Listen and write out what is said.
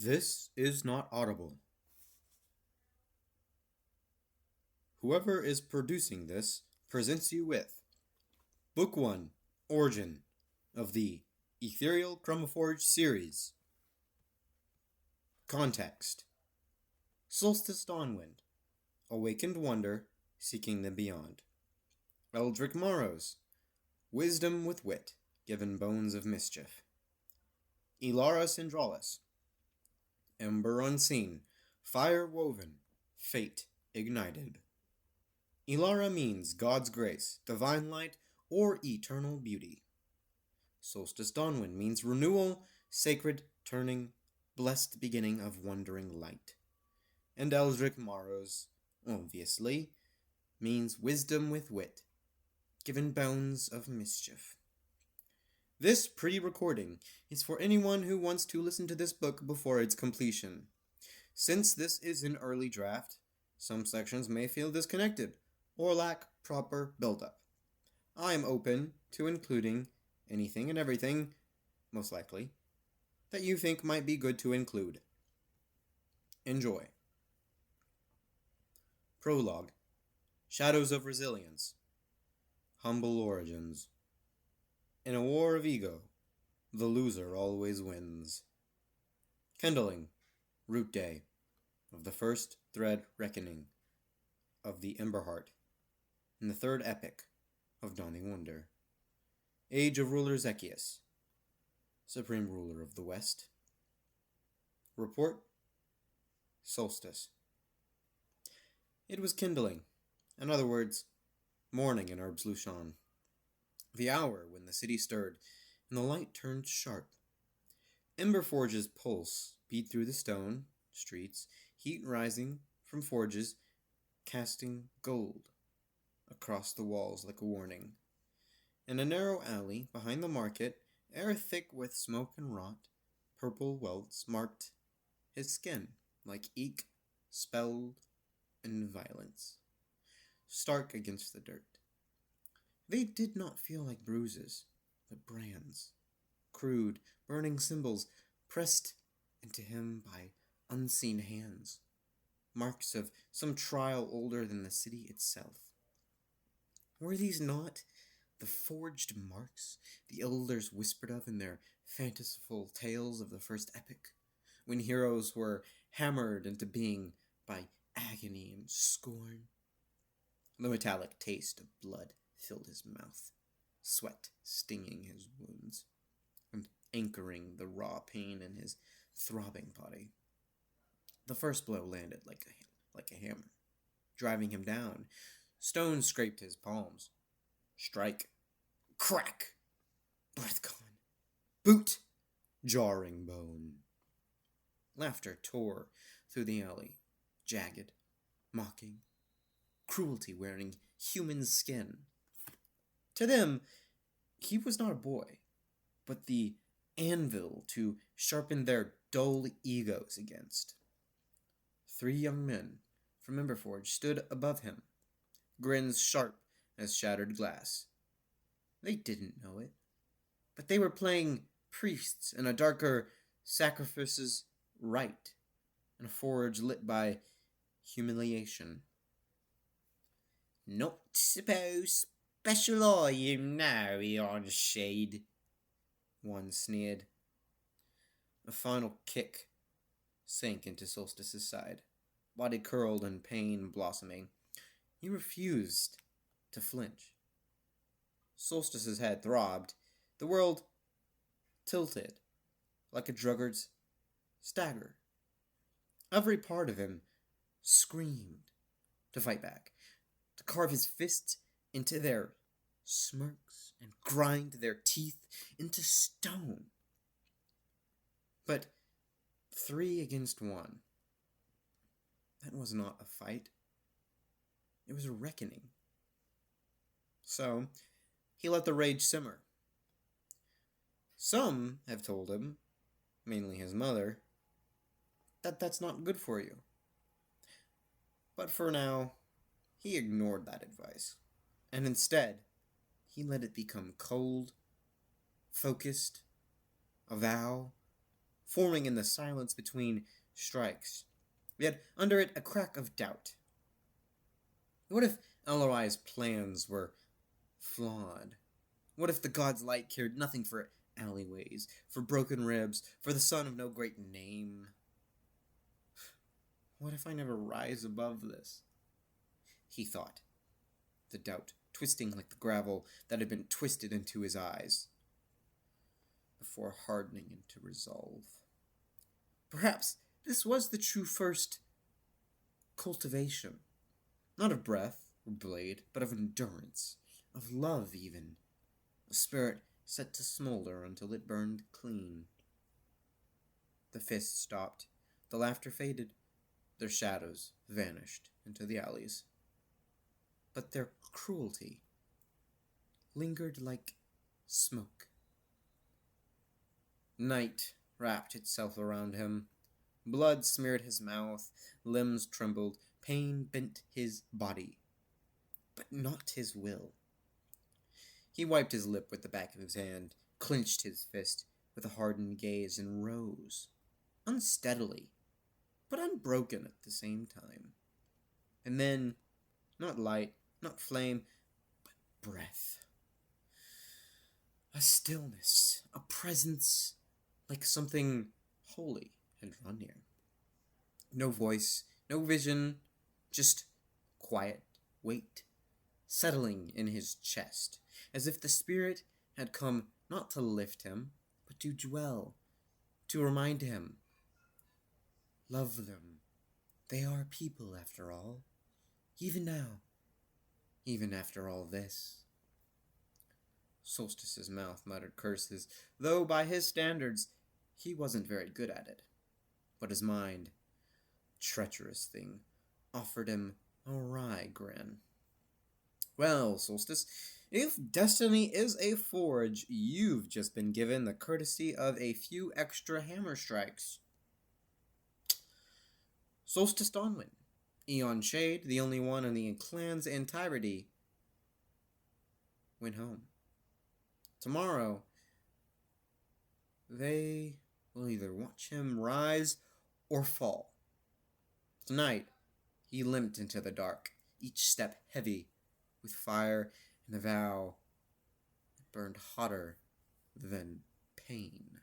This is not audible. Whoever is producing this presents you with Book 1, Origin of the Ethereal Chromafordge series. Context: Solstice Dawnwind, Awakened Wonder, Seeking the Beyond. Eldritch Morrows, Wisdom with Wit, Given Bones of Mischief. Ilara Syndralis, Ember Unseen, Fire Woven, Fate Ignited. Ilara means God's grace, divine light, or eternal beauty. Solstice Dawnwind means renewal, sacred turning, blessed beginning of wandering light. And Eldritch Morrows, obviously, means wisdom with wit, given bones of mischief. This pre-recording is for anyone who wants to listen to this book before its completion. Since this is an early draft, some sections may feel disconnected or lack proper build-up. I am open to including anything and everything, most likely, that you think might be good to include. Enjoy. Prologue: Shadows of Resilience. Humble Origins. In a war of ego, the loser always wins. Kindling, Root Day, of the first thread reckoning, of the Emberheart, in the third epic of Dawning Wonder. Age of Ruler J.G.S.S, Supreme Ruler of the West. Report: Solstice. It was kindling, in other words, morning in Herbs Lucian. The hour when the city stirred, and the light turned sharp. Emberforge's pulse beat through the stone streets, heat rising from forges, casting gold across the walls like a warning. In a narrow alley behind the market, air thick with smoke and rot, purple welts marked his skin like eke, spelled, and violence, stark against the dirt. They did not feel like bruises, but brands, crude, burning symbols pressed into him by unseen hands, marks of some trial older than the city itself. Were these not the forged marks the elders whispered of in their fanciful tales of the first epic, when heroes were hammered into being by agony and scorn? The metallic taste of blood filled his mouth, sweat stinging his wounds, and anchoring the raw pain in his throbbing body. The first blow landed like a hammer, driving him down. Stones scraped his palms. Strike. Crack. Breath gone. Boot. Jarring bone. Laughter tore through the alley, jagged, mocking, cruelty wearing human skin. To them, he was not a boy, but the anvil to sharpen their dull egos against. 3 young men from Emberforge stood above him, grins sharp as shattered glass. They didn't know it, but they were playing priests in a darker sacrifice's rite, in a forge lit by humiliation. "Not suppose special eye him now, yon shade," one sneered. A final kick sank into Solstice's side, body curled and pain blossoming. He refused to flinch. Solstice's head throbbed. The world tilted like a drunkard's stagger. Every part of him screamed to fight back, to carve his fists into their smirks and grind their teeth into stone. But 3 against 1. That was not a fight. It was a reckoning. So, he let the rage simmer. Some have told him, mainly his mother, that that's not good for you. But for now, he ignored that advice, and instead, he let it become cold, focused, a vow, forming in the silence between strikes, yet under it a crack of doubt. What if Eloi's plans were flawed? What if the god's light cared nothing for alleyways, for broken ribs, for the son of no great name? What if I never rise above this? He thought, the doubt twisting like the gravel that had been twisted into his eyes, before hardening into resolve. Perhaps this was the true first cultivation, not of breath or blade, but of endurance, of love even, a spirit set to smolder until it burned clean. The fist stopped, the laughter faded, their shadows vanished into the alleys. But their cruelty lingered like smoke. Night wrapped itself around him. Blood smeared his mouth, limbs trembled, pain bent his body, but not his will. He wiped his lip with the back of his hand, clenched his fist with a hardened gaze, and rose, unsteadily, but unbroken at the same time. And then, not light, not flame, but breath. A stillness, a presence, like something holy had drawn near. No voice, no vision, just quiet weight, settling in his chest, as if the spirit had come not to lift him, but to dwell, to remind him. Love them. They are people, after all. Even now. Even after all this. Solstice's mouth muttered curses, though by his standards he wasn't very good at it. But his mind, treacherous thing, offered him a wry grin. Well, Solstice, if destiny is a forge, you've just been given the courtesy of a few extra hammer strikes. Solstice Dawnwind, Aeon Shade, the only one in the clan's entirety, went home. Tomorrow, they will either watch him rise or fall. Tonight, he limped into the dark, each step heavy with fire and a vow that burned hotter than pain.